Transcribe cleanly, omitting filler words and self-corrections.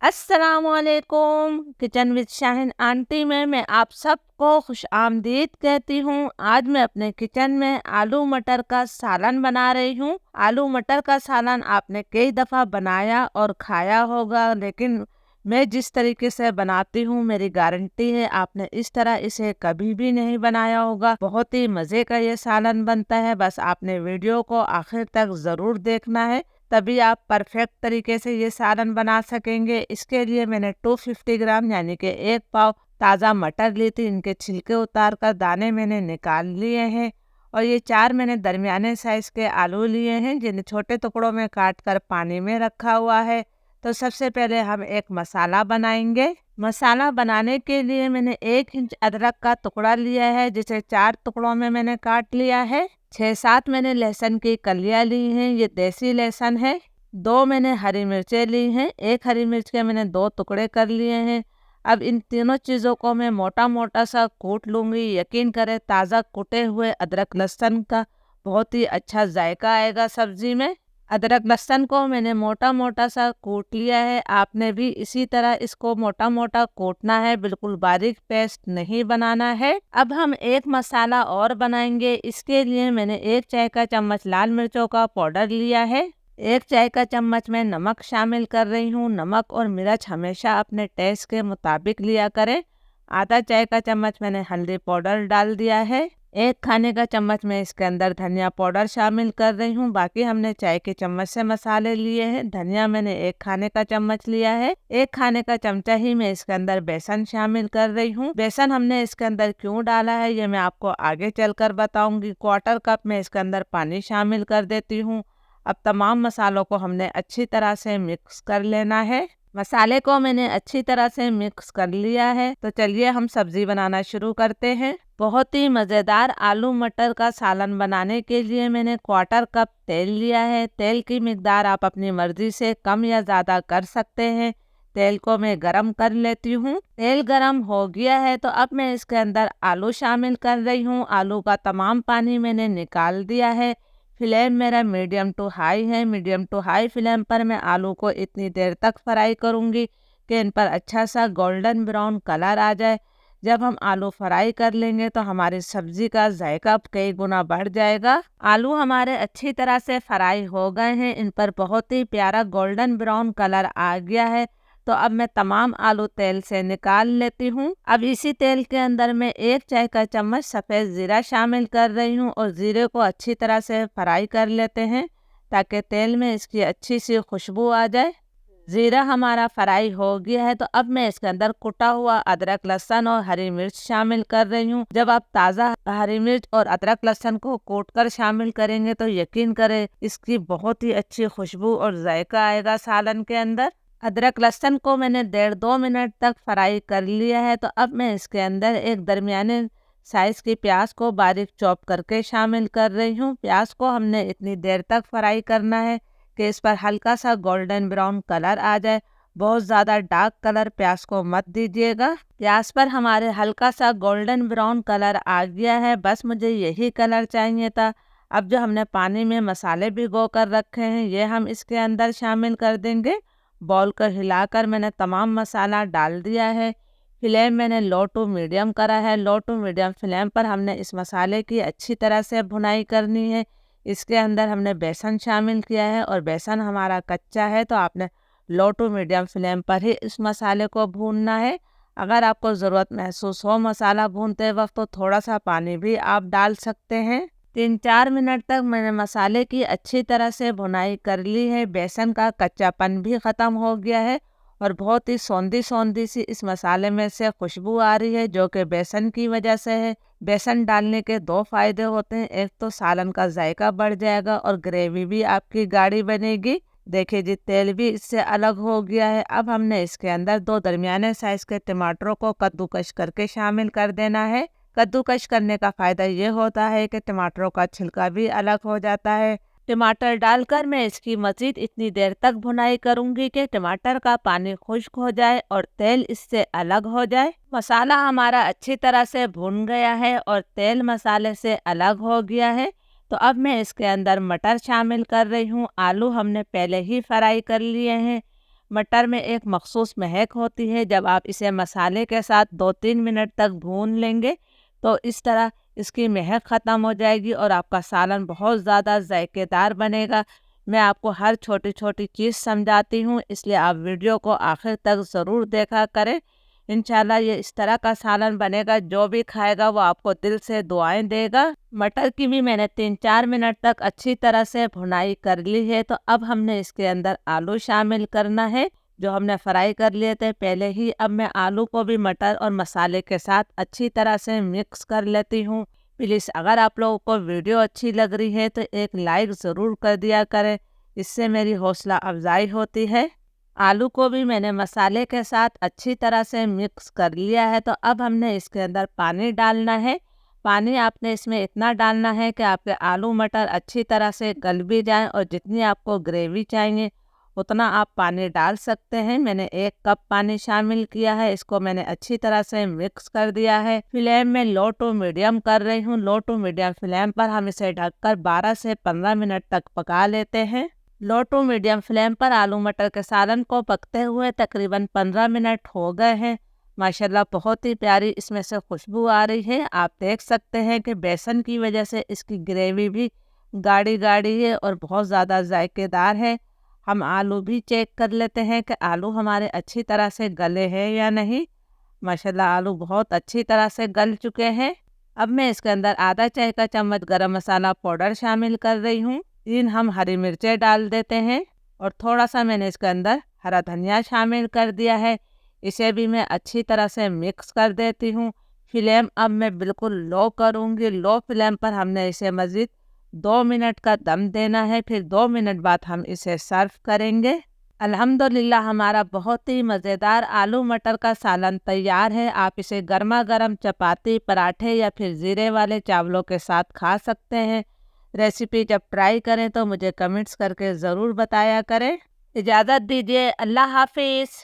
अस्सलामुअलैकुम। Kitchen with Shaheen aunty में मैं आप सबको खुश आमदीद कहती हूँ। आज मैं अपने किचन में आलू मटर का सालन बना रही हूँ। आलू मटर का सालन आपने कई दफ़ा बनाया और खाया होगा, लेकिन मैं जिस तरीके से बनाती हूँ मेरी गारंटी है आपने इस तरह इसे कभी भी नहीं बनाया होगा। बहुत ही मज़े का ये सालन बनता है। बस आपने वीडियो को आखिर तक ज़रूर देखना है, तभी आप परफेक्ट तरीके से ये सालन बना सकेंगे। इसके लिए मैंने 250 ग्राम यानी कि 1 पाव ताज़ा मटर ली थी। इनके छिलके उतार कर दाने मैंने निकाल लिए हैं। और ये 4 मैंने दरमियाने साइज़ के आलू लिए हैं, जिन्हें छोटे टुकड़ों में काट कर पानी में रखा हुआ है। तो सबसे पहले हम एक मसाला बनाएंगे। मसाला बनाने के लिए मैंने 1 इंच अदरक का टुकड़ा लिया है, जिसे 4 टुकड़ों में मैंने काट लिया है। 6-7 मैंने लहसुन की कलियां ली हैं, ये देसी लहसुन है। 2 मैंने हरी मिर्चें ली हैं, 1 हरी मिर्च के मैंने 2 टुकड़े कर लिए हैं। अब इन तीनों चीज़ों को मैं मोटा मोटा सा कूट लूँगी। यकीन करें ताज़ा कुटे हुए अदरक लहसुन का बहुत ही अच्छा जायका आएगा सब्जी में। अदरक लहसुन को मैंने मोटा मोटा सा कूट लिया है। आपने भी इसी तरह इसको मोटा मोटा कूटना है, बिल्कुल बारीक पेस्ट नहीं बनाना है। अब हम एक मसाला और बनाएंगे। इसके लिए मैंने 1 चाय का चम्मच लाल मिर्चों का पाउडर लिया है। 1 चाय का चम्मच मैं नमक शामिल कर रही हूँ। नमक और मिर्च हमेशा अपने टेस्ट के मुताबिक लिया करें। आधा चाय का चम्मच मैंने हल्दी पाउडर डाल दिया है। 1 खाने का चम्मच मैं इसके अंदर धनिया पाउडर शामिल कर रही हूँ। बाकी हमने चाय के चम्मच से मसाले लिए हैं। धनिया मैंने 1 खाने का चम्मच लिया है। 1 खाने का चमचा ही मैं इसके अंदर बेसन शामिल कर रही हूँ। बेसन हमने इसके अंदर क्यों डाला है ये मैं आपको आगे चलकर बताऊंगी। 1/4 कप मैं इसके अंदर पानी शामिल कर देती हूँ। अब तमाम मसालों को हमने अच्छी तरह से मिक्स कर लेना है। मसाले को मैंने अच्छी तरह से मिक्स कर लिया है। तो चलिए हम सब्जी बनाना शुरू करते हैं। बहुत ही मज़ेदार आलू मटर का सालन बनाने के लिए मैंने 1/4 कप तेल लिया है। तेल की मिकदार आप अपनी मर्जी से कम या ज़्यादा कर सकते हैं। तेल को मैं गरम कर लेती हूँ। तेल गरम हो गया है तो अब मैं इसके अंदर आलू शामिल कर रही हूँ। आलू का तमाम पानी मैंने निकाल दिया है। फ्लेम मेरा मीडियम टू हाई है। मीडियम टू हाई फ्लेम पर मैं आलू को इतनी देर तक फ्राई करूँगी कि इन पर अच्छा सा गोल्डन ब्राउन कलर आ जाए। जब हम आलू फ्राई कर लेंगे तो हमारी सब्जी का जायका कई गुना बढ़ जाएगा। आलू हमारे अच्छी तरह से फ्राई हो गए हैं। इन पर बहुत ही प्यारा गोल्डन ब्राउन कलर आ गया है। तो अब मैं तमाम आलू तेल से निकाल लेती हूँ। अब इसी तेल के अंदर मैं 1 चाय का चम्मच सफ़ेद ज़ीरा शामिल कर रही हूँ और ज़ीरे को अच्छी तरह से फ्राई कर लेते हैं ताकि तेल में इसकी अच्छी सी खुशबू आ जाए। ज़ीरा हमारा फ्राई हो गया है तो अब मैं इसके अंदर कुटा हुआ अदरक लहसुन और हरी मिर्च शामिल कर रही हूँ। जब आप ताज़ा हरी मिर्च और अदरक लहसुन को कूट कर शामिल करेंगे तो यकीन करें इसकी बहुत ही अच्छी खुशबू और जायका आएगा सालन के अंदर। अदरक लहसुन को मैंने 1.5-2 मिनट तक फ्राई कर लिया है। तो अब मैं इसके अंदर एक दरमियाने साइज़ की प्याज को बारीक चॉप करके शामिल कर रही हूँ। प्याज को हमने इतनी देर तक फ्राई करना है कि इस पर हल्का सा गोल्डन ब्राउन कलर आ जाए। बहुत ज़्यादा डार्क कलर प्याज को मत दीजिएगा। प्याज पर हमारे हल्का सा गोल्डन ब्राउन कलर आ गया है, बस मुझे यही कलर चाहिए था। अब जो हमने पानी में मसाले भिगो कर रखे हैं ये हम इसके अंदर शामिल कर देंगे। बॉल को हिलाकर मैंने तमाम मसाला डाल दिया है। फ्लेम मैंने लो टू मीडियम करा है। लो टू मीडियम फ्लेम पर हमने इस मसाले की अच्छी तरह से भुनाई करनी है। इसके अंदर हमने बेसन शामिल किया है और बेसन हमारा कच्चा है तो आपने लो टू मीडियम फ्लेम पर ही इस मसाले को भूनना है। अगर आपको ज़रूरत महसूस हो मसाला भूनते वक्त तो थोड़ा सा पानी भी आप डाल सकते हैं। 3-4 मिनट तक मैंने मसाले की अच्छी तरह से भुनाई कर ली है। बेसन का कच्चापन भी ख़त्म हो गया है और बहुत ही सौंधी सौंधी सी इस मसाले में से खुशबू आ रही है, जो कि बेसन की वजह से है। बेसन डालने के 2 फ़ायदे होते हैं। एक तो सालन का जायका बढ़ जाएगा और ग्रेवी भी आपकी गाढ़ी बनेगी। देखिए जी तेल भी इससे अलग हो गया है। अब हमने इसके अंदर 2 दरमियाने साइज़ के टमाटरों को कद्दूकश करके शामिल कर देना है। कद्दूकश करने का फ़ायदा ये होता है कि टमाटरों का छिलका भी अलग हो जाता है। टमाटर डालकर मैं इसकी मज़ीद इतनी देर तक भुनाई करूंगी कि टमाटर का पानी खुश्क हो जाए और तेल इससे अलग हो जाए। मसाला हमारा अच्छी तरह से भुन गया है और तेल मसाले से अलग हो गया है। तो अब मैं इसके अंदर मटर शामिल कर रही हूँ। आलू हमने पहले ही फ्राई कर लिए हैं। मटर में एक मखसूस महक होती है। जब आप इसे मसाले के साथ 2-3 मिनट तक भून लेंगे तो इस तरह इसकी महक ख़त्म हो जाएगी और आपका सालन बहुत ज़्यादा जायकेदार बनेगा। मैं आपको हर छोटी छोटी चीज़ समझाती हूँ, इसलिए आप वीडियो को आखिर तक ज़रूर देखा करें। इंशाल्लाह ये इस तरह का सालन बनेगा, जो भी खाएगा वो आपको दिल से दुआएं देगा। मटर की भी मैंने 3-4 मिनट तक अच्छी तरह से भुनाई कर ली है। तो अब हमने इसके अंदर आलू शामिल करना है जो हमने फ्राई कर लिए थे पहले ही। अब मैं आलू को भी मटर और मसाले के साथ अच्छी तरह से मिक्स कर लेती हूँ। प्लीज़ अगर आप लोगों को वीडियो अच्छी लग रही है तो एक लाइक ज़रूर कर दिया करें, इससे मेरी हौसला अफजाई होती है। आलू को भी मैंने मसाले के साथ अच्छी तरह से मिक्स कर लिया है। तो अब हमने इसके अंदर पानी डालना है। पानी आपने इसमें इतना डालना है कि आपके आलू मटर अच्छी तरह से गल भी जाएं और जितनी आपको ग्रेवी चाहिए उतना आप पानी डाल सकते हैं। मैंने 1 कप पानी शामिल किया है, इसको मैंने अच्छी तरह से मिक्स कर दिया है। फ्लेम में लो टू मीडियम कर रही हूँ। लो टू मीडियम फ्लेम पर हम इसे ढककर 12 से 15 मिनट तक पका लेते हैं। लो टू मीडियम फ्लेम पर आलू मटर के सालन को पकते हुए तकरीबन 15 मिनट हो गए हैं। माशाल्लाह बहुत ही प्यारी इसमें से खुशबू आ रही है। आप देख सकते हैं कि बेसन की वजह से इसकी ग्रेवी भी गाढ़ी गाढ़ी है और बहुत ज़्यादा जायकेदार है। हम आलू भी चेक कर लेते हैं कि आलू हमारे अच्छी तरह से गले हैं या नहीं। माशाल्लाह आलू बहुत अच्छी तरह से गल चुके हैं। अब मैं इसके अंदर आधा चाय का चम्मच गरम मसाला पाउडर शामिल कर रही हूँ। 3 हम हरी मिर्चें डाल देते हैं और थोड़ा सा मैंने इसके अंदर हरा धनिया शामिल कर दिया है। इसे भी मैं अच्छी तरह से मिक्स कर देती हूँ। फ्लेम अब मैं बिल्कुल लो करूँगी। लो फ्लेम पर हमने इसे मज़ीद 2 मिनट का दम देना है, फिर 2 मिनट बाद हम इसे सर्व करेंगे। अल्हम्दुलिल्लाह हमारा बहुत ही मज़ेदार आलू मटर का सालन तैयार है। आप इसे गर्मा गर्म चपाती, पराठे या फिर ज़ीरे वाले चावलों के साथ खा सकते हैं। रेसिपी जब ट्राई करें तो मुझे कमेंट्स करके ज़रूर बताया करें। इजाज़त दीजिए, अल्लाह हाफिज़।